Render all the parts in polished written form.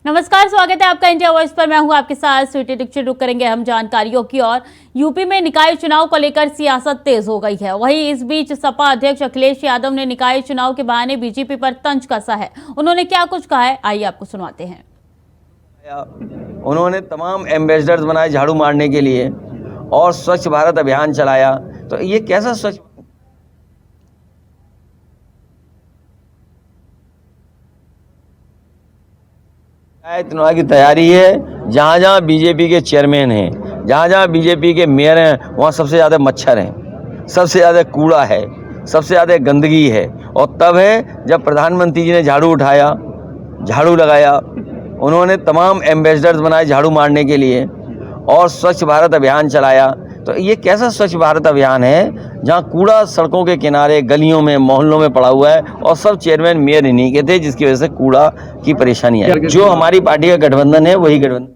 नमस्कार, स्वागत है आपका इंडिया वॉइस पर। मैं हूं आपके साथ स्वीटी दीक्षित। रुक करेंगे हम जानकारियों की और यूपी में निकाय चुनाव को लेकर सियासत तेज हो गई है। वहीं इस बीच सपा अध्यक्ष अखिलेश यादव ने निकाय चुनाव के बहाने बीजेपी पर तंज कसा है। उन्होंने क्या कुछ कहा है, आइए आपको सुनाते हैं। उन्होंने तमाम एम्बेसडर्स बनाए झाड़ू मारने के लिए और स्वच्छ भारत अभियान चलाया। तो ये कैसा स्वच्छ चुनाव की तैयारी है। जहाँ जहाँ बीजेपी के चेयरमैन हैं, जहाँ जहाँ बीजेपी के मेयर हैं, वहाँ सबसे ज़्यादा मच्छर हैं, सबसे ज़्यादा कूड़ा है, सबसे ज़्यादा गंदगी है। और तब है जब प्रधानमंत्री जी ने झाड़ू उठाया, झाड़ू लगाया। उन्होंने तमाम एम्बेसडर्स बनाए झाड़ू मारने के लिए और स्वच्छ भारत अभियान चलाया। तो ये कैसा स्वच्छ भारत अभियान है जहाँ कूड़ा सड़कों के किनारे, गलियों में, मोहल्लों में पड़ा हुआ है और सब चेयरमैन मेयर इन्हीं के थे, जिसकी वजह से कूड़ा की परेशानी है। जो हमारी पार्टी का गठबंधन है वही गठबंधन।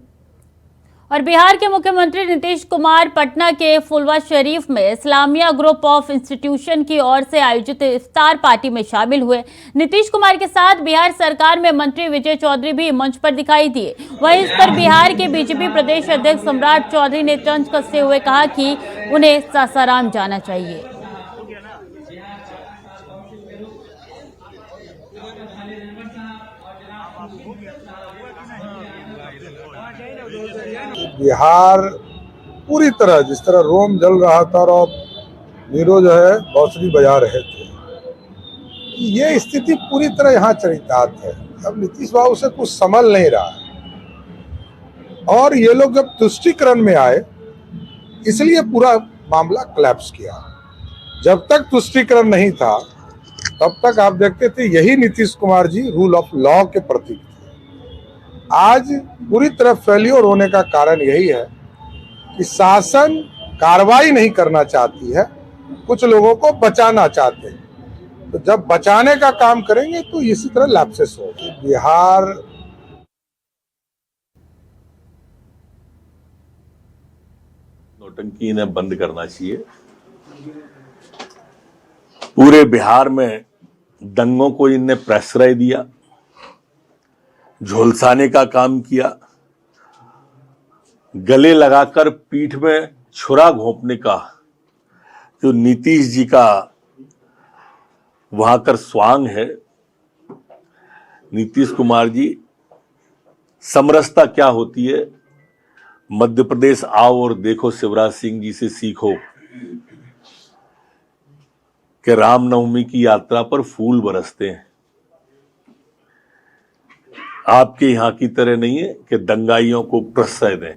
और बिहार के मुख्यमंत्री नीतीश कुमार पटना के फुलवा शरीफ में इस्लामिया ग्रुप ऑफ इंस्टीट्यूशन की ओर से आयोजित इफ्तार पार्टी में शामिल हुए। नीतीश कुमार के साथ बिहार सरकार में मंत्री विजय चौधरी भी मंच पर दिखाई दिए। वहीं इस पर बिहार के बीजेपी प्रदेश अध्यक्ष सम्राट चौधरी ने तंज कसते हुए कहा कि उन्हें सासाराम जाना चाहिए। बिहार पूरी तरह जिस तरह रोम जल रहा था और नीरो जो है बांसुरी बजा रहे थे, ये स्थिति पूरी तरह यहाँ चरितार्थ है। अब नीतीश बाबू से कुछ संभल नहीं रहा है और ये लोग जब तुष्टीकरण में आए इसलिए पूरा मामला कोलैप्स किया। जब तक तुष्टीकरण नहीं था तब तक आप देखते थे यही Nitish Kumar ji rule of law के प्रतीक थे। आज पूरी तरह फेल्योर होने का कारण यही है कि शासन कार्रवाई नहीं करना चाहती है, कुछ लोगों को बचाना चाहते हैं। तो जब बचाने का काम करेंगे तो इसी तरह लैप्सेस होगी। बिहार नौटंकी इन्हें बंद करना चाहिए। पूरे बिहार में दंगों को इनने प्रश्रय दिया, झुलसाने का काम किया, गले लगाकर पीठ में छुरा घोंपने का जो नीतीश जी का वहां कर स्वांग है। नीतीश कुमार जी, समरसता क्या होती है मध्य प्रदेश आओ और देखो, शिवराज सिंह जी से सीखो कि रामनवमी की यात्रा पर फूल बरसते हैं। आपके यहाँ की तरह नहीं है कि दंगाइयों को प्रश्रय दें।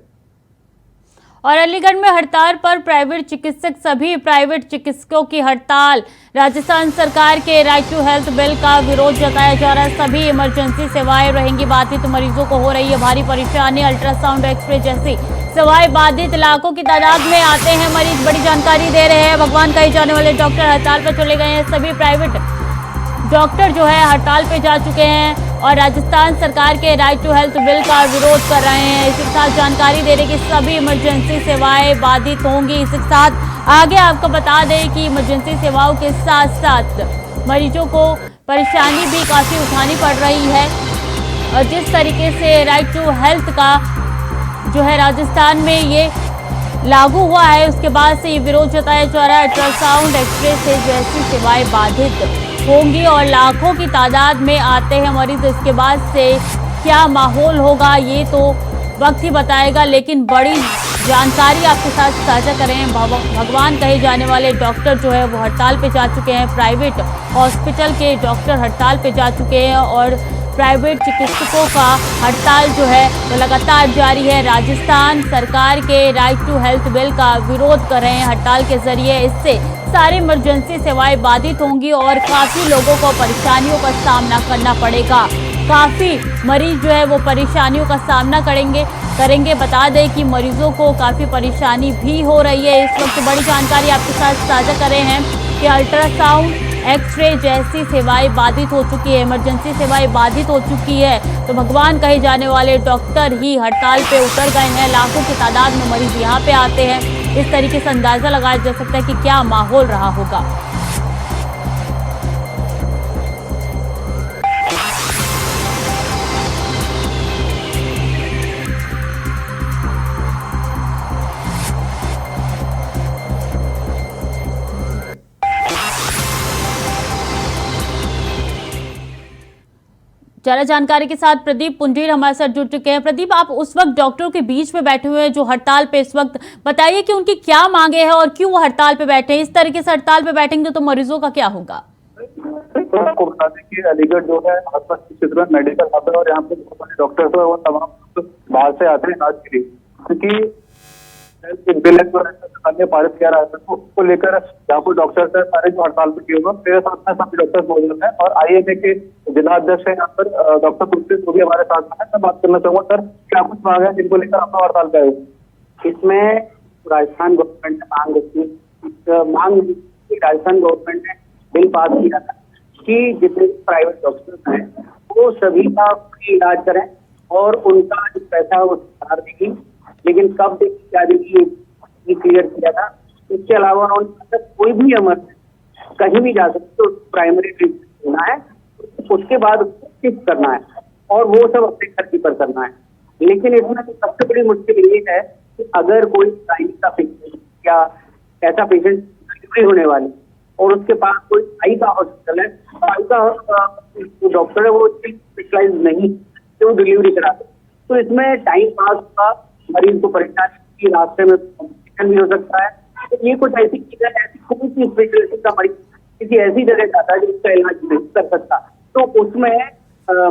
और अलीगढ़ में हड़ताल पर प्राइवेट चिकित्सक, सभी प्राइवेट चिकित्सकों की हड़ताल। राजस्थान सरकार के राइट टू हेल्थ बिल का विरोध जताया जा रहा है। सभी इमरजेंसी सेवाएं रहेंगी बाधित। मरीजों को हो रही है भारी परेशानी। अल्ट्रासाउंड, एक्सरे जैसी सेवाएं बाधित। लाखों की तादाद में आते हैं मरीज। बड़ी जानकारी दे रहे हैं भगवान कहे जाने वाले डॉक्टर हड़ताल पर चले गए हैं। सभी प्राइवेट डॉक्टर जो है हड़ताल पे जा चुके हैं और राजस्थान सरकार के राइट टू हेल्थ बिल का विरोध कर रहे हैं। इसी के साथ जानकारी दे रहे कि सभी इमरजेंसी सेवाएं बाधित होंगी। इसी के साथ आगे आपको बता दें कि इमरजेंसी सेवाओं के साथ साथ मरीजों को परेशानी भी काफ़ी उठानी पड़ रही है। और जिस तरीके से राइट टू हेल्थ का जो है राजस्थान में ये लागू हुआ है, उसके बाद से ये विरोध जताया जा रहा है। अल्ट्रासाउंड, एक्सरे से जैसी सेवाएं बाधित होंगी और लाखों की तादाद में आते हैं मरीज। इसके बाद से क्या माहौल होगा ये तो वक्त ही बताएगा, लेकिन बड़ी जानकारी आपके साथ साझा करें। भगवान कहे जाने वाले डॉक्टर जो है वो हड़ताल पे जा चुके हैं। प्राइवेट हॉस्पिटल के डॉक्टर हड़ताल पे जा चुके हैं और प्राइवेट चिकित्सकों का हड़ताल जो है वो लगातार जारी है। राजस्थान सरकार के राइट टू हेल्थ बिल का विरोध कर रहे हैं हड़ताल के जरिए। इससे सारी इमरजेंसी सेवाएं बाधित होंगी और काफ़ी लोगों को परेशानियों का सामना करना पड़ेगा। काफ़ी मरीज जो है वो परेशानियों का सामना करेंगे। बता दें कि मरीजों को काफ़ी परेशानी भी हो रही है। इस वक्त बड़ी जानकारी आपके साथ साझा कर रहे हैं कि अल्ट्रासाउंड, एक्सरे जैसी सेवाएं बाधित हो चुकी है, इमरजेंसी सेवाएं बाधित हो चुकी है। तो भगवान कहे जाने वाले डॉक्टर ही हड़ताल पे उतर गए हैं। लाखों की तादाद में मरीज यहाँ पे आते हैं। इस तरीके से अंदाजा लगाया जा सकता है कि क्या माहौल रहा होगा। ज्यादा जानकारी के साथ प्रदीप पुंडीर हमारे साथ जुड़ चुके हैं। प्रदीप, आप उस वक्त डॉक्टरों के बीच में बैठे हुए हैं जो हड़ताल पे इस वक्त, बताइए कि उनकी क्या मांगे हैं और क्यों वो हड़ताल पे बैठे हैं। इस तरीके से हड़ताल पे बैठेंगे तो मरीजों का क्या होगा? तो आपको बता दें कि अलीगढ़ जो है आसपास के क्षेत्र में मेडिकल हब है और यहाँ पे बहुत सारे डॉक्टर्स है वो तमाम बाहर से आते हैं इलाज के लिए, क्योंकि बिल ने पारित किया रहा है तो उसको लेकर यहाँ पर डॉक्टर्स है सारे जो हड़ताल पे किए हुए। मेरे साथ में सभी डॉक्टर्स मौजूद हैं और IMA के जिला अध्यक्ष है यहाँ पर डॉक्टर कुलदीप जो भी हमारे साथ में है। मैं बात करना चाहूंगा, सर क्या कुछ मांग है जिनको लेकर आपका हड़ताल पे आए? इसमें राजस्थान गवर्नमेंट ने राजस्थान गवर्नमेंट ने बिल पास किया था कि जितने प्राइवेट डॉक्टर्स हैं वो सभी का फ्री इलाज करें और उनका जो पैसा है वो सरकार देगी, लेकिन कब देगी क्या देगी ये क्लियर किया था। इसके अलावा उन्होंने कोई भी इमरजेंसी कहीं भी जा सकते तो प्राइमरी ट्रीटमेंट लेना है, उसके बाद शिफ्ट करना है और वो सब अपने खर्चे पर करना है। लेकिन इसमें तो सबसे बड़ी मुश्किल ये है कि अगर कोई गायनी का पेशेंट या ऐसा पेशेंट डिलीवरी होने वाली और उसके पास कोई आई का हॉस्पिटल है, आई का डॉक्टर है वो स्पेशलाइज नहीं तो डिलीवरी कराते, तो इसमें टाइम पास का मरीज को परेशानी की, रास्ते में कॉम्प्लिकेशन भी हो सकता है। तो ये कुछ ऐसी चीजें, ऐसी कोई सी स्पेशलिटी का मरीज किसी ऐसी जगह जाता है जिसका इलाज नहीं कर सकता, तो उसमें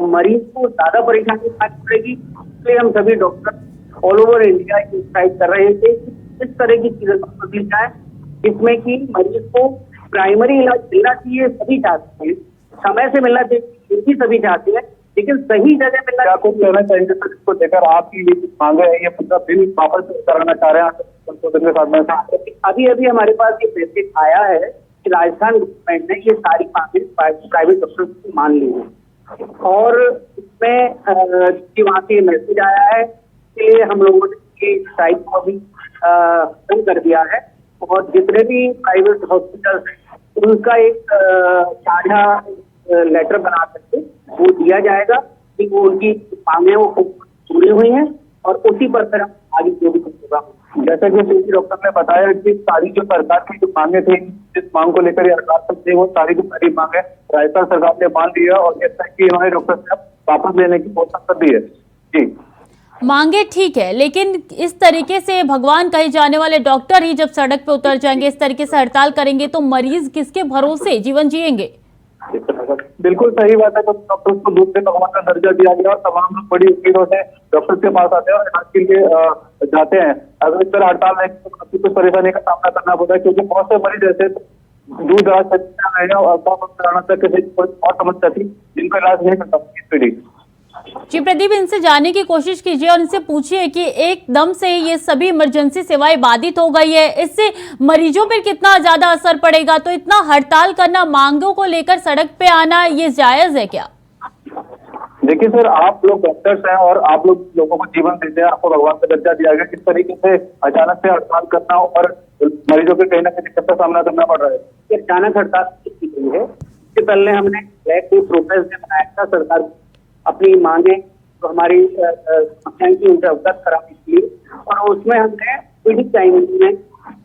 मरीज को ज्यादा परेशानी उठानी पड़ेगी। इसलिए हम सभी doctor all over India strike कर रहे थे कि इस तरह की चीजें दी जाए जिसमें कि मरीज को प्राइमरी इलाज मिलना चाहिए, सभी चाहते हैं, समय से मिलना चाहिए, ये भी सभी चाहते हैं, लेकिन सही जगह मिलना। क्या कुछ कहना चाहेंगे सर इसको लेकर? आपकी ये मांगे है ये पूरा बिल वापस कराना चाह रहे हैं? अभी हमारे पास ये मैसेज आया है कि राजस्थान गवर्नमेंट ने ये सारी मांगे प्राइवेट डॉक्टर्स की मान ली है और इसमें वहाँ से मैसेज आया है कि हम लोगों ने ये स्ट्राइक को भी बंद कर दिया है और जितने भी प्राइवेट हॉस्पिटल उनका एक साझा लेटर बना करके वो दिया जाएगा कि वो उनकी मांगे वो पूरी हुई हैं और उसी पर फिर आगे जो भी कुछ होगा। जैसा कि डॉक्टर ने बताया कि सारी जो सरकार की जो मांगे थी, जिस मांग को लेकर हड़ताल पर थे, वो सारी जो सारी मांगे राजस्थान सरकार ने मान ली है और जैसा कि इन्होंने डॉक्टर से वापस लेने की कोशिश कर दी है। जी, मांगे ठीक है, लेकिन इस तरीके से भगवान कहे जाने वाले डॉक्टर ही जब सड़क पे उतर जाएंगे, इस तरीके से हड़ताल करेंगे तो मरीज किसके भरोसे जीवन जिएंगे? बिल्कुल सही बात है। तो डॉक्टर्स को दूसरे भगवान का दर्जा दिया गया और तमाम लोग बड़ी उम्मीदों से डॉक्टर्स के पास आते हैं और इलाज के लिए जाते हैं। अगर इस तरह हड़ताल है तो काफी कुछ परेशानी का सामना करना पड़ता है, क्योंकि बहुत से मरीज ऐसे दूर दराज से कराना तक कोई और समस्या थी जिनका इलाज नहीं कर सकती। जी प्रदीप, इनसे जानने की कोशिश कीजिए और इनसे पूछिए कि एकदम से ये सभी इमरजेंसी सेवाएं बाधित हो गई है, इससे मरीजों पर कितना ज्यादा असर पड़ेगा? तो इतना हड़ताल करना, मांगों को लेकर सड़क पे आना, ये जायज है क्या? देखिए सर, आप लोग डॉक्टर्स हैं और आप लोगों को जीवन देते हैं, आपको भगवान का दर्जा दिया गया, किस तरीके से अचानक से हड़ताल करना और मरीजों के कहीं ना कहीं दिक्कत का सामना करना पड़ रहा है? अचानक हड़ताल की गई है, इससे पहले हमने ब्लैक डे प्रोटेस्ट में बनाया था सरकार अपनी मांगे तो हमारी समस्याएं की उनसे अवगत कराने के लिए, और उसमें हमने पीड़ित टाइम में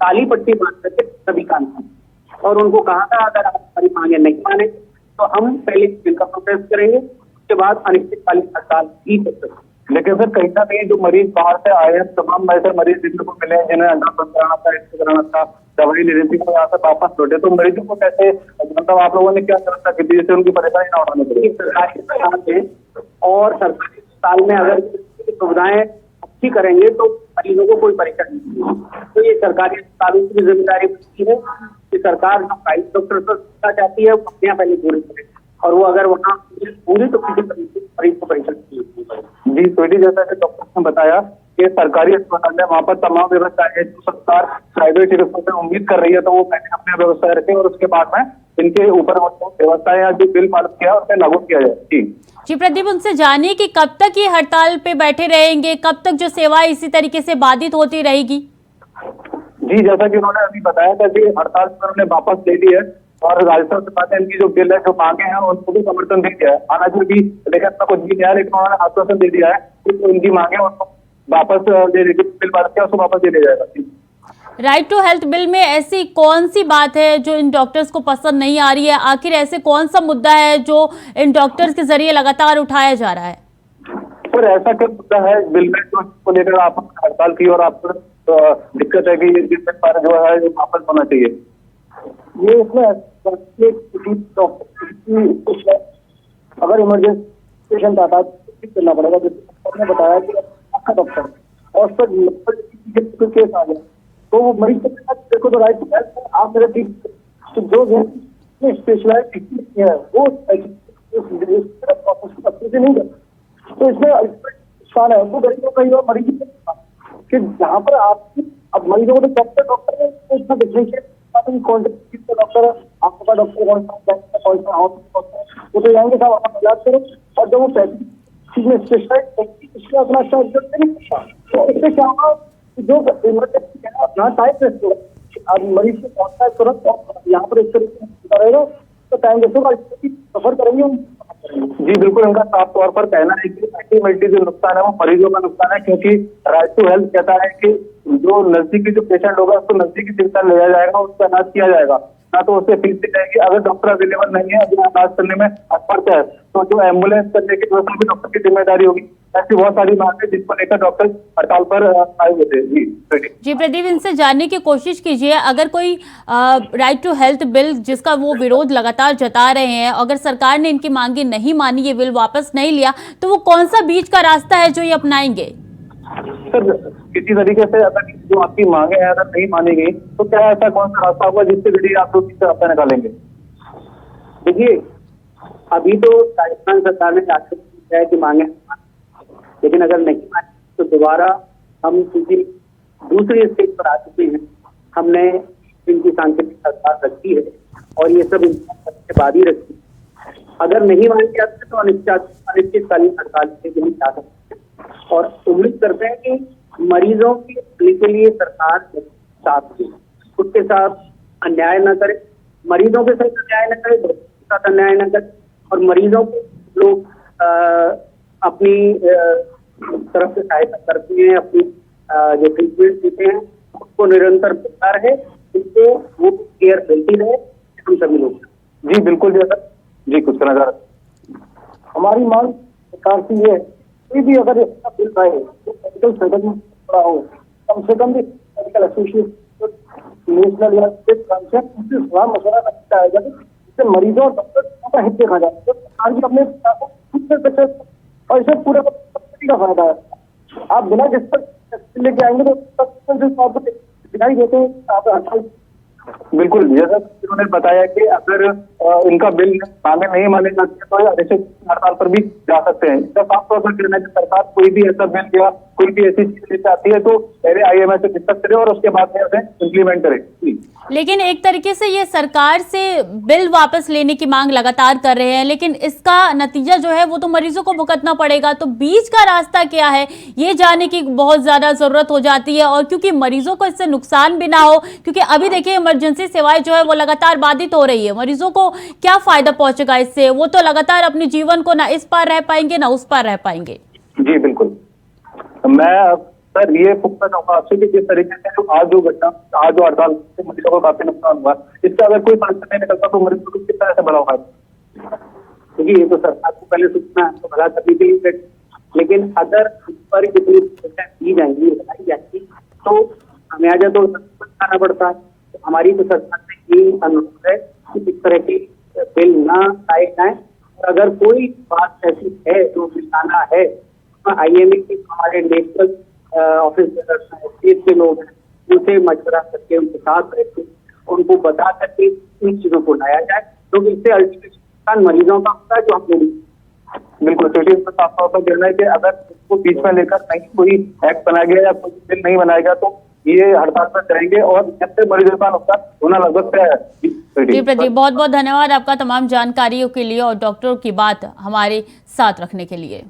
काली पट्टी बांध करके सभी काम किए और उनको कहा था अगर आप हमारी मांगे नहीं माने तो हम पहले बिल का प्रोटेस्ट करेंगे, उसके बाद अनिश्चितकालीन हड़ताल भी कर सकते हैं। लेकिन सर कहीं ना कहीं जो मरीज बाहर से आए हैं, तमाम ऐसे मरीज जिनको को मिले जिन्हें अंडा कराना था, इसको कराना था, दवाई लेनी थी, तो यहाँ से वापस लौटे, तो मरीजों को कैसे, मतलब आप लोगों ने क्या व्यवस्था की थी जिससे उनकी परेशानी ना उठानी पड़े? सरकारी अस्पताल और सरकारी अस्पताल में अगर सुविधाएं अच्छी करेंगे तो मरीजों को कोई परेशानी नहीं है। तो ये सरकारी अस्पतालों की जिम्मेदारी बनती है कि सरकार जो प्राइवेट डॉक्टर से चाहती है वो अपने यहाँ पहले पूरी करे, और वो अगर वहाँ पूरी तो किसी मरीज को परेशानी नहीं पड़ेगी। जी स्वीटी, जैसा कि डॉक्टर ने बताया कि सरकारी अस्पताल है, वहाँ पर तमाम व्यवस्थाएं है जो सरकार प्राइवेट चिकित्सकों से उम्मीद कर रही है, तो वो पहले अपनी व्यवस्थाएं रखें और उसके बाद में इनके ऊपर व्यवस्थाएं जो बिल पारित किया उसे लागू किया जाए। जी प्रदीप, उनसे जानिए कि कब तक ये हड़ताल पे बैठे रहेंगे, कब तक जो सेवाएं इसी तरीके से बाधित होती रहेगी? जी, जैसा कि उन्होंने अभी बताया था कि हड़ताल पर उन्होंने वापस ले ली है और राजस्थान सरकार ने इनकी जो बिल है, जो मांगे हैं, उनको भी समर्थन दे दिया है। हालांकि भी लेकिन कुछ भी नहीं है, लेकिन उन्होंने आश्वासन दे दिया है कि उनकी मांगे उनको वापस ले बिल पारित किया उसको वापस ले लिया जाएगा। राइट टू हेल्थ बिल में ऐसी कौन सी बात है जो इन डॉक्टर्स को पसंद नहीं आ रही है? आखिर ऐसे कौन सा मुद्दा है जो इन डॉक्टर्स के जरिए लगातार उठाया जा रहा है? सर ऐसा क्या मुद्दा है बिल में जो इसको लेकर आप हड़ताल की और आपको दिक्कत है कि ये बिल पर जो है वापस होना चाहिए? ये इसमें अगर इमरजेंसी पेशेंट आता है तो करना पड़ेगा। जैसे बताया कि आपका डॉक्टर और सर केस आ गया तो वो मरीज के साथ देखो तो राइट टू हेल्थ आप मेरे ठीक तो जो स्पेशलाइज टेक्निक है वो से नहीं कर तो इसमें नुकसान है वो गरीबों का ही और मरीज कि जहाँ पर आप अब मरीजों को तो डॉक्टर है तो इसमें डिफरेंशिएट कौन सा डॉक्टर है आपका डॉक्टर कौन सा वो तो जाएंगे साहब आप इलाज करो और जब वो पैसे चीज में स्पेशलाइज टेक्निक अपना अच्छा नहीं करता तो इससे क्या होगा जो इमरजेंसी है अपना टाइम वेस्ट होगा। अब मरीज को पहुंचता है तुरंत यहाँ पर इस तरीके से रहेगा तो टाइम वेस्ट होगा, सफर करेंगे हम। जी बिल्कुल, उनका साफ तौर पर कहना है कि अल्टीमेटली जो नुकसान है वो मरीजों का नुकसान है, क्योंकि राइट टू हेल्थ कहता है कि जो नजदीकी जो पेशेंट होगा उसको नजदीकी चिकित्सा ले जाया जाएगा, उसका इलाज किया जाएगा, ना तो उससे फीस दी जाएगी। अगर डॉक्टर अवेलेबल नहीं है, अगर इलाज करने में असमर्थ है तो जो एम्बुलेंस करने की व्यवस्था भी डॉक्टर की जिम्मेदारी होगी। ऐसी बहुत सारी बातें जिसको लेकर डॉक्टर हड़ताल पर आए हुए थे। जी प्रदीप, इनसे जानने की कोशिश कीजिए, अगर कोई राइट टू हेल्थ बिल जिसका वो विरोध लगातार जता रहे हैं, अगर सरकार ने इनकी मांगे नहीं मानी, ये बिल वापस नहीं लिया, तो वो कौन सा बीच का रास्ता है जो ये अपनाएंगे? सर किसी तरीके से अगर जो आपकी मांगे हैं अगर नहीं मानी गई तो क्या ऐसा कौन सा रास्ता होगा जिसके जरिए आप लोग किस रास्ता निकालेंगे? देखिए अभी तो राजस्थान सरकार ने किया है कि मांगे, लेकिन अगर नहीं मानी तो दोबारा हम किसी दूसरी स्टेज पर आ चुके हैं। हमने इनकी सांकेतिक सरकार रखी है और ये सब इनके बाद ही रखी है। अगर नहीं मानी जाती तो अनिश्चितकालीन हड़ताल के लिए जा सकते हैं और उम्मीद करते हैं कि मरीजों के लिए सरकार साथ दे, उसके साथ अन्याय न करे, मरीजों के साथ अन्याय न करे, डॉक्टर के साथ अन्याय न करे और मरीजों को लोग अपनी तरफ से सहायता करते हैं, अपनी जो ट्रीटमेंट देते हैं उसको निरंतर मिलता रहे, इसको वो केयर मिलती रहे हम सभी लोग। जी बिल्कुल जी कुछ कहना चाह रहे? हमारी मांग सरकार से ये है कोई भी अगर इसका बिल आए तो मेडिकल संगठन में पड़ा हो, कम से कम भी मेडिकल एसोसिएशन नेशनल या स्टेट उनसे सलाह मशवरा रखता है जिससे मरीजों और डॉक्टर का हित देखा जाए। तो सरकार भी अपने खुद से बचे और इसे पूरे का फायदा है। आप बिना जिस पर लेके आएंगे तो दिखाई देते हैं। बिल्कुल, जैसा उन्होंने बताया कि अगर इनका बिल मांगे नहीं माने जाते तो अनिश्चित हड़ताल पर भी जा सकते हैं। इसका साफ तौर पर कहना है कि सरकार कोई भी ऐसा बिल या कोई भी ऐसी चीज लेकर आती है तो पहले IMA से डिस्कस करे और उसके बाद में उसे इम्प्लीमेंट करे। लेकिन एक तरीके से ये सरकार से बिल वापस लेने की मांग लगातार कर रहे हैं, लेकिन इसका नतीजा जो है वो तो मरीजों को भुगतना पड़ेगा। तो बीच का रास्ता क्या है ये जानने की बहुत ज्यादा जरूरत हो जाती है, और क्योंकि मरीजों को इससे नुकसान भी ना हो, क्योंकि अभी देखिए इमरजेंसी सेवाएं जो है वो लगातार बाधित हो रही है। मरीजों को क्या फायदा पहुंचेगा इससे? वो तो लगातार अपने जीवन को ना इस पार रह पाएंगे ना उस पार रह पाएंगे। जी बिल्कुल, मैं सर ये पूछना चाहूंगा आपसे कि जिस तरीके से जो आज जो हड़ताल से मरीजों को काफी नुकसान हुआ, इससे अगर कोई संकट नहीं निकलता तो मरीजों को किस तरह से भला होगा? क्योंकि ये तो सरकार को पहले सूचना है तो भला करने के लिए, लेकिन अगर इस पर कितनी दी जाएंगी बताई जाएगी तो हमें आगे तो खाना पड़ता है। तो हमारी तो सरकार से यही अनुरोध है कि इस तरह की बिल ना लाए जाए, और अगर कोई बात ऐसी है जो मिलाना है IMA के हमारे नेशनल ऑफिसर्स हैं, स्टेट के लोग हैं, उनसे मशवरा करके उनके साथ रहकर उनको बता करके इन चीजों को लाया जाए, तो इससे अल्टीमेट नुकसान मरीजों का होता है जो हम लोग। बिल्कुल, क्योंकि इसमें साफ तौर पर कहना है कि अगर इसको बीच में लेकर कहीं कोई एक्ट बनाया गया या कोई बिल नहीं बनाया गया तो ये हड़ताल पर करेंगे और इससे मरीजों का नुकसान होना लगभग तय है। जी प्रदीप, बहुत बहुत धन्यवाद आपका तमाम जानकारियों के लिए और डॉक्टरों की बात हमारे साथ रखने के लिए।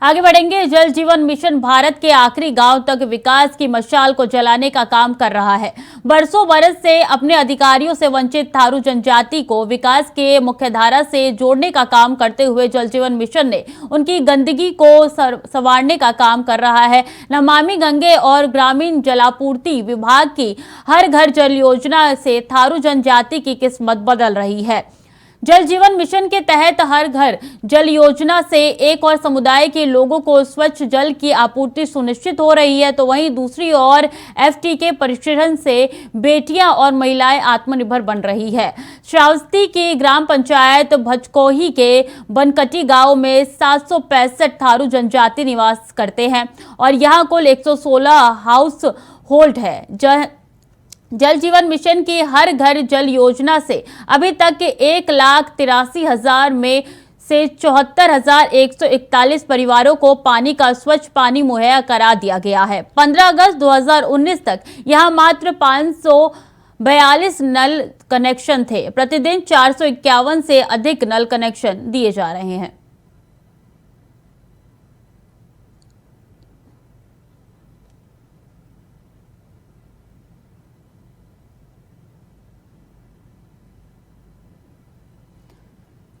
आगे बढ़ेंगे। जल जीवन मिशन भारत के आखिरी गांव तक विकास की मशाल को जलाने का काम कर रहा है। बरसों बरस से अपने अधिकारियों से वंचित थारू जनजाति को विकास के मुख्यधारा से जोड़ने का काम करते हुए जल जीवन मिशन ने उनकी गंदगी को संवारने का काम कर रहा है। नमामि गंगे और ग्रामीण जलापूर्ति विभाग की हर घर जल योजना से थारू जनजाति की किस्मत बदल रही है। जल जीवन मिशन के तहत हर घर जल योजना से एक और समुदाय के लोगों को स्वच्छ जल की आपूर्ति सुनिश्चित हो रही है, तो वहीं दूसरी ओर एफटी के प्रशिक्षण से बेटियां और महिलाएं आत्मनिर्भर बन रही है। श्रावस्ती की ग्राम पंचायत भचकोही के बनकटी गांव में 765 थारू जनजाति निवास करते हैं और यहां कुल 116 हाउस होल्ड है। जल जीवन मिशन की हर घर जल योजना से अभी तक 1,83,000 में से 74,141 परिवारों को पानी का स्वच्छ पानी मुहैया करा दिया गया है। 15 अगस्त 2019 तक यहां मात्र 542 नल कनेक्शन थे। प्रतिदिन 451 से अधिक नल कनेक्शन दिए जा रहे हैं।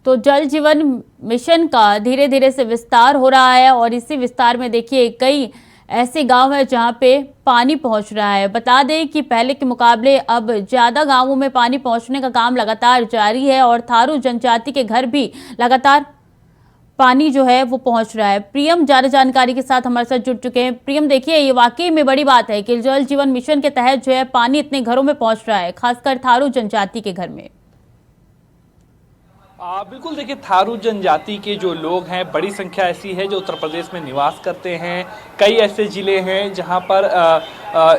तो जल जीवन मिशन का धीरे धीरे से विस्तार हो रहा है और इसी विस्तार में देखिए कई ऐसे गांव हैं जहां पे पानी पहुंच रहा है। बता दें कि पहले के मुकाबले अब ज़्यादा गांवों में पानी पहुंचने का काम लगातार जारी है और थारू जनजाति के घर भी लगातार पानी जो है वो पहुंच रहा है। प्रियम ज़्यादा जानकारी के साथ हमारे साथ जुड़ चुके हैं। प्रियम, देखिए ये वाकई में बड़ी बात है कि जल जीवन मिशन के तहत जो है पानी इतने घरों में पहुँच रहा है, खासकर थारू जनजाति के घर में। बिल्कुल, देखिए थारू जनजाति के जो लोग हैं बड़ी संख्या ऐसी है जो उत्तर प्रदेश में निवास करते हैं। कई ऐसे ज़िले हैं जहां पर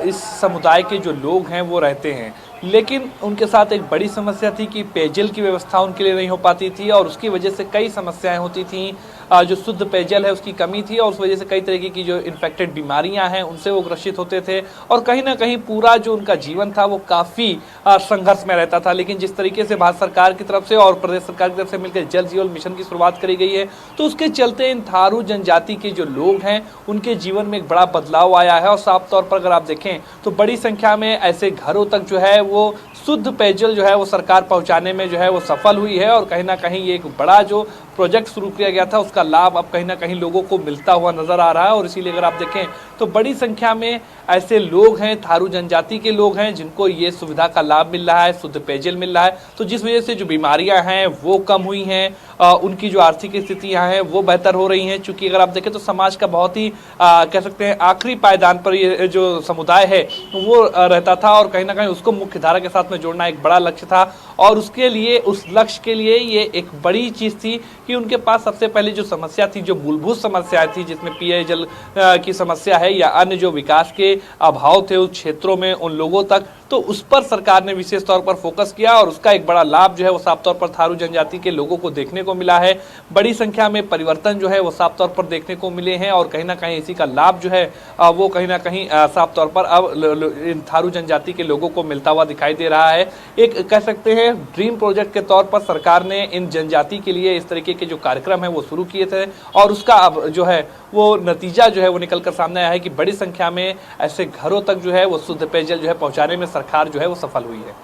इस समुदाय के जो लोग हैं वो रहते हैं, लेकिन उनके साथ एक बड़ी समस्या थी कि पेयजल की व्यवस्था उनके लिए नहीं हो पाती थी और उसकी वजह से कई समस्याएं होती थीं। जो शुद्ध पेयजल है उसकी कमी थी और उस वजह से कई तरीके की जो इन्फेक्टेड बीमारियां हैं उनसे वो ग्रसित होते थे और कहीं ना कहीं पूरा जो उनका जीवन था वो काफ़ी संघर्ष में रहता था। लेकिन जिस तरीके से भारत सरकार की तरफ से और प्रदेश सरकार की तरफ से मिलकर जल जीवन मिशन की शुरुआत करी गई है, तो उसके चलते इन थारू जनजाति के जो लोग हैं उनके जीवन में एक बड़ा बदलाव आया है। और साफ तौर पर अगर आप देखें तो बड़ी संख्या में ऐसे घरों तक जो है वो शुद्ध पेयजल जो है वो सरकार पहुंचाने में जो है वो सफल हुई है और कहीं ना कहीं ये एक बड़ा जो प्रोजेक्ट शुरू किया गया था उसका लाभ अब कहीं ना कहीं लोगों को मिलता हुआ नजर आ रहा है। और इसीलिए अगर आप देखें तो बड़ी संख्या में ऐसे लोग हैं, थारू जनजाति के लोग हैं जिनको ये सुविधा का लाभ मिल रहा है, शुद्ध पेयजल मिल रहा है। तो जिस वजह से जो बीमारियां हैं वो कम हुई हैं, उनकी जो आर्थिक स्थितियां हैं वो बेहतर हो रही हैं। चूँकि अगर आप देखें तो समाज का बहुत ही कह सकते हैं आखिरी पायदान पर ये जो समुदाय है वो रहता था और कहीं ना कहीं उसको मुख्य धारा के साथ में जोड़ना एक बड़ा लक्ष्य था और उसके लिए उस लक्ष्य के लिए ये एक बड़ी चीज़ थी कि उनके पास सबसे पहले जो समस्या थी, जो मूलभूत समस्याएं थी जिसमें पेयजल की समस्या है या अन्य जो विकास के अभाव थे उस क्षेत्रों में उन लोगों तक, तो उस पर सरकार ने विशेष तौर पर फोकस किया और उसका एक बड़ा लाभ जो है वो साफ तौर पर थारू जनजाति के लोगों को देखने को मिला है। बड़ी संख्या में परिवर्तन जो है वो साफ तौर पर देखने को मिले हैं और कहीं ना कहीं इसी का लाभ जो है वो कहीं ना कहीं साफ तौर पर अब इन थारू जनजाति के लोगों को मिलता हुआ दिखाई दे रहा है। एक कह सकते हैं ड्रीम प्रोजेक्ट के तौर पर सरकार ने इन जनजाति के लिए इस तरीके के जो कार्यक्रम है वो शुरू किए थे और उसका अब जो है वो नतीजा जो है वो निकल कर सामने आया है कि बड़ी संख्या में ऐसे घरों तक जो है वो शुद्ध पेयजल जो है पहुंचाने में सरकार जो है वो सफल हुई है।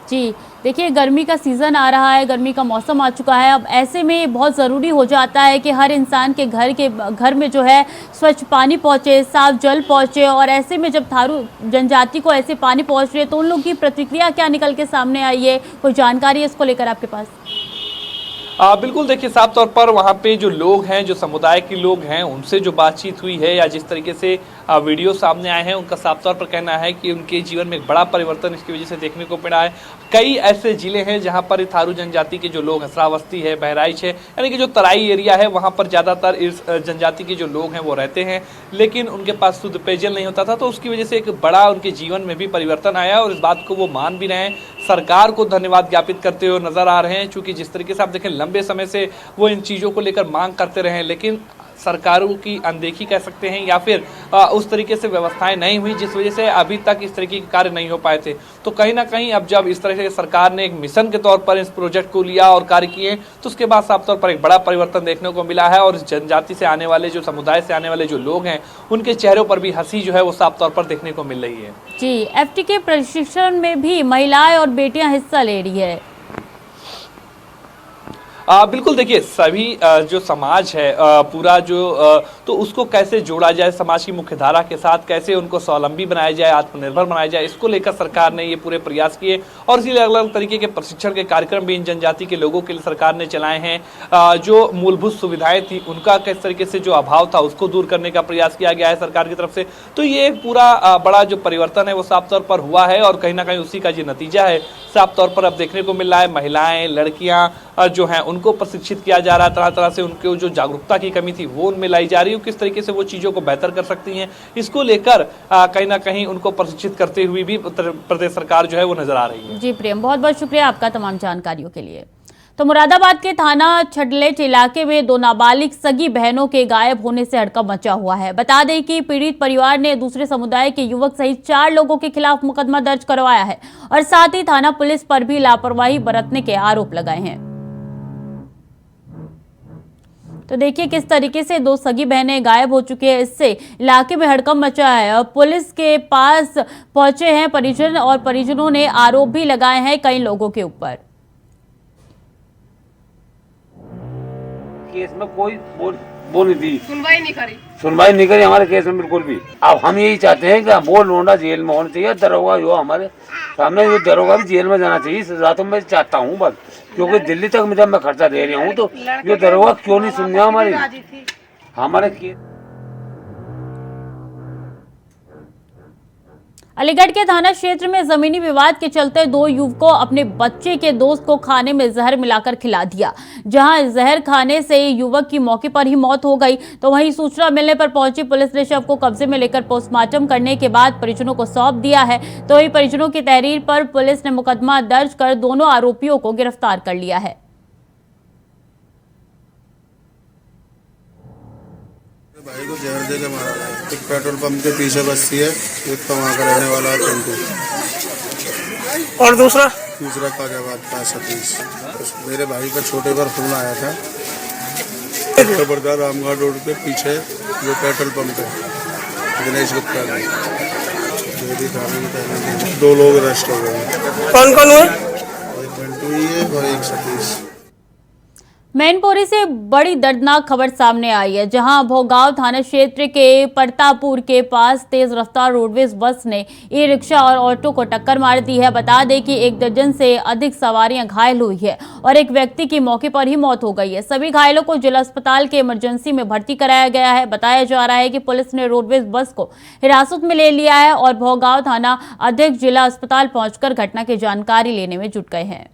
जी, देखिए गर्मी का सीज़न आ रहा है, गर्मी का मौसम आ चुका है। अब ऐसे में बहुत ज़रूरी हो जाता है कि हर इंसान के घर में जो है स्वच्छ पानी पहुँचे, साफ जल पहुँचे और ऐसे में जब थारू जनजाति को ऐसे पानी पहुँच रहे तो उन लोगों की प्रतिक्रिया क्या निकल के सामने आई है, कोई जानकारी है इसको लेकर आपके पास? बिल्कुल, देखिए साफ तौर पर वहाँ पे जो लोग हैं, जो समुदाय के लोग हैं, उनसे जो बातचीत हुई है या जिस तरीके से वीडियो सामने आए हैं उनका साफ तौर पर कहना है कि उनके जीवन में एक बड़ा परिवर्तन इसकी वजह से देखने को मिला है। कई ऐसे ज़िले हैं जहाँ पर थारू जनजाति के जो लोग हैं, श्रावस्ती है, बहराइच है, यानी कि जो तराई एरिया है वहाँ पर ज़्यादातर इस जनजाति के जो लोग हैं वो रहते हैं, लेकिन उनके पास शुद्ध पेयजल नहीं होता था तो उसकी वजह से एक बड़ा उनके जीवन में भी परिवर्तन आया और इस बात को वो मान भी रहे हैं। सरकार को धन्यवाद ज्ञापित करते हुए नजर आ रहे हैं, चूँकि जिस तरीके से आप देखें लंबे समय से वो इन चीज़ों को लेकर मांग करते रहे, लेकिन सरकारों की अनदेखी कह सकते हैं या फिर उस तरीके से व्यवस्थाएं नहीं हुई जिस वजह से अभी तक इस तरीके के कार्य नहीं हो पाए थे। तो कहीं ना कहीं अब जब इस तरह से सरकार ने एक मिशन के तौर पर इस प्रोजेक्ट को लिया और कार्य किए तो उसके बाद साफ तौर पर एक बड़ा परिवर्तन देखने को मिला है और इस जनजाति से आने वाले जो समुदाय से आने वाले जो लोग हैं उनके चेहरों पर भी हंसी जो है वो साफ तौर पर देखने को मिल रही है। जी, एफटी के प्रशिक्षण में भी महिलाएं और बेटियां हिस्सा ले रही है। बिल्कुल, देखिए सभी जो समाज है पूरा जो तो उसको कैसे जोड़ा जाए समाज की मुख्य धारा के साथ, कैसे उनको स्वावलंबी बनाया जाए, आत्मनिर्भर बनाया जाए, इसको लेकर सरकार ने ये पूरे प्रयास किए और इसीलिए अलग अलग तरीके के प्रशिक्षण के कार्यक्रम भी इन जनजाति के लोगों के लिए सरकार ने चलाए हैं। जो मूलभूत सुविधाएं थी उनका किस तरीके से जो अभाव था उसको दूर करने का प्रयास किया गया है सरकार की तरफ से। तो ये पूरा बड़ा जो परिवर्तन है वो साफ तौर पर हुआ है और कहीं ना कहीं उसी का जो नतीजा है साफ तौर पर अब देखने को मिल रहा है। महिलाएं, लड़कियां जो हैं उनको प्रशिक्षित किया जा रहा है, तरह तरह से उनके जो जागरूकता की कमी थी वो उनमें लाई जा रही है, किस तरीके से वो चीज़ों को बेहतर कर सकती हैं, इसको लेकर कहीं ना कहीं उनको प्रशिक्षित करते हुए भी उत्तर प्रदेश सरकार जो है वो नजर आ रही है। जी प्रेम, बहुत बहुत शुक्रिया आपका तमाम जानकारियों के लिए। तो मुरादाबाद के थाना छडलेट इलाके में 2 नाबालिग सगी बहनों के गायब होने से हड़कंप मचा हुआ है। बता दें कि पीड़ित परिवार ने दूसरे समुदाय के युवक सहित 4 लोगों के खिलाफ मुकदमा दर्ज करवाया है और साथ ही थाना पुलिस पर भी लापरवाही बरतने के आरोप लगाए हैं। तो देखिए किस तरीके से 2 सगी बहनें गायब हो चुकी है, इससे इलाके में हड़कंप मचा है और पुलिस के पास पहुंचे हैं परिजन और परिजनों ने आरोप भी लगाए हैं कई लोगों के ऊपर। केस में कोई वो नहीं दी, सुनवाई नहीं करी हमारे केस में बिल्कुल भी। अब हम यही चाहते हैं कि वो लोंडा जेल में होना चाहिए, दरोगा जो हमारे सामने जो दरोगा भी जेल में जाना चाहिए। सजा तो मैं चाहता हूँ बस, क्योंकि दिल्ली तक में जब मैं खर्चा दे रही हूँ तो ये दरोगा क्यों नहीं सुन रहा हमारे केस। अलीगढ़ के थाना क्षेत्र में जमीनी विवाद के चलते 2 युवकों अपने बच्चे के दोस्त को खाने में जहर मिलाकर खिला दिया। जहां जहर खाने से युवक की मौके पर ही मौत हो गई, तो वहीं सूचना मिलने पर पहुंची पुलिस ने शव को कब्जे में लेकर पोस्टमार्टम करने के बाद परिजनों को सौंप दिया है। तो वहीं परिजनों की तहरीर पर पुलिस ने मुकदमा दर्ज कर दोनों आरोपियों को गिरफ्तार कर लिया है। भाई को जहर दे के मारा गया। एक पेट्रोल पंप के पीछे बस्ती है, एक तो वहाँ का रहने वाला है पिंटू और दूसरा काजाबाद का सतीश। मेरे भाई का छोटे पर फोन आया था खबरदार रामगढ़ रोड पे पीछे जो पेट्रोल पंप है दिनेश गुप्ता का 2 लोग अरेस्ट हो गए। कौन कौन हुए? एक पिंटू ही है और एक सतीश। मैनपुरी से बड़ी दर्दनाक खबर सामने आई है, जहां भोगांव थाना क्षेत्र के परतापुर के पास तेज रफ्तार रोडवेज बस ने ई रिक्शा और ऑटो को टक्कर मार दी है। बता दें कि 1 दर्जन से अधिक सवारियां घायल हुई है और एक व्यक्ति की मौके पर ही मौत हो गई है। सभी घायलों को जिला अस्पताल के इमरजेंसी में भर्ती कराया गया है। बताया जा रहा है कि पुलिस ने रोडवेज बस को हिरासत में ले लिया है और भोगांव थाना अध्यक्ष जिला अस्पताल पहुंचकर घटना की जानकारी लेने में जुट गए हैं।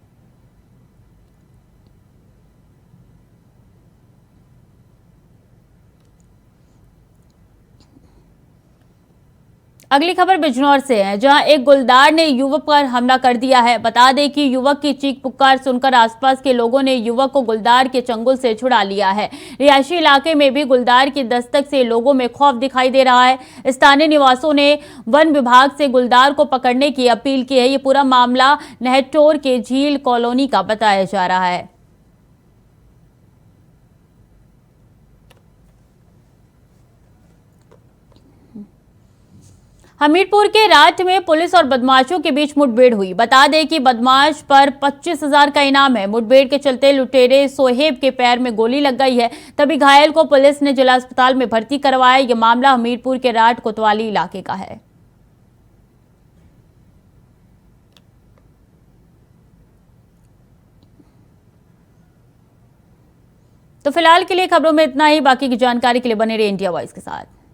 अगली खबर बिजनौर से है, जहां एक गुलदार ने युवक पर हमला कर दिया है। बता दें कि युवक की चीख पुकार सुनकर आसपास के लोगों ने युवक को गुलदार के चंगुल से छुड़ा लिया है। रिहायशी इलाके में भी गुलदार की दस्तक से लोगों में खौफ दिखाई दे रहा है। स्थानीय निवासियों ने वन विभाग से गुलदार को पकड़ने की अपील की है। ये पूरा मामला नहटोर के झील कॉलोनी का बताया जा रहा है। हमीरपुर के राठ में पुलिस और बदमाशों के बीच मुठभेड़ हुई। बता दें कि बदमाश पर 25,000 का इनाम है। मुठभेड़ के चलते लुटेरे सोहेब के पैर में गोली लग गई है, तभी घायल को पुलिस ने जिला अस्पताल में भर्ती करवाया। यह मामला हमीरपुर के राठ कोतवाली इलाके का है। तो फिलहाल के लिए खबरों में इतना ही। बाकी की जानकारी के लिए बने रहिए इंडिया वॉइस के साथ।